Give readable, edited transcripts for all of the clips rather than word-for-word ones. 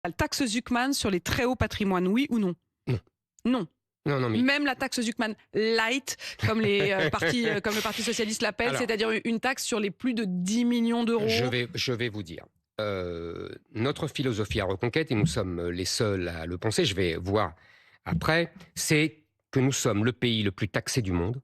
La taxe Zuckman sur les très hauts patrimoines, oui ou non? Non. Non. Non, mais... Même la taxe Zuckman light, comme comme le Parti socialiste l'appelle, c'est-à-dire une taxe sur les plus de 10 millions d'euros. Je vais vous dire. Notre philosophie à Reconquête, et nous sommes les seuls à le penser, je vais voir après, c'est que nous sommes le pays le plus taxé du monde.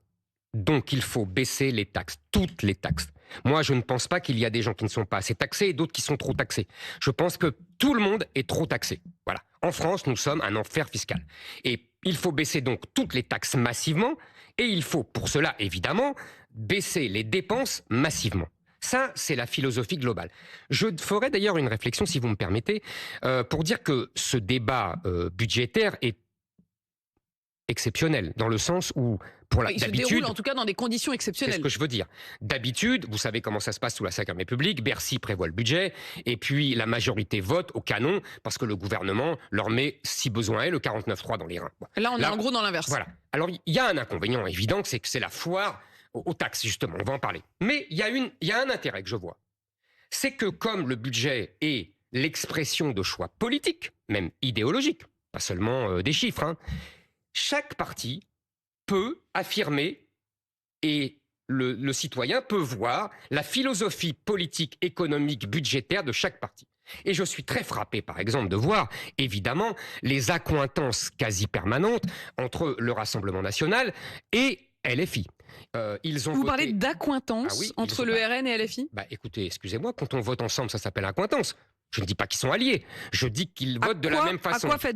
Donc, il faut baisser les taxes, toutes les taxes. Moi, je ne pense pas qu'il y a des gens qui ne sont pas assez taxés et d'autres qui sont trop taxés. Je pense que tout le monde est trop taxé. Voilà. En France, nous sommes un enfer fiscal. Et il faut baisser donc toutes les taxes massivement et il faut, pour cela, évidemment, baisser les dépenses massivement. Ça, c'est la philosophie globale. Je ferai d'ailleurs une réflexion, si vous me permettez, pour dire que ce débat budgétaire est exceptionnel, dans le sens où, il se déroule en tout cas dans des conditions exceptionnelles. C'est ce que je veux dire. D'habitude, vous savez comment ça se passe sous la Ve République, Bercy prévoit le budget, et puis la majorité vote au canon, parce que le gouvernement leur met, si besoin est, le 49.3 dans les reins. Là, on est en gros dans l'inverse. Voilà. Alors, il y a un inconvénient évident, c'est que c'est la foire aux taxes, justement, on va en parler. Mais il y a un intérêt que je vois. C'est que comme le budget est l'expression de choix politiques, même idéologiques, pas seulement des chiffres, chaque parti peut affirmer et le citoyen peut voir la philosophie politique, économique, budgétaire de chaque parti. Et je suis très frappé, par exemple, de voir, évidemment, les accointances quasi permanentes entre le Rassemblement national et LFI. Vous parlez d'accointance entre le RN et LFI ? Écoutez, excusez-moi, quand on vote ensemble, ça s'appelle accointance. Je ne dis pas qu'ils sont alliés, je dis qu'ils votent de la même façon. À quoi faites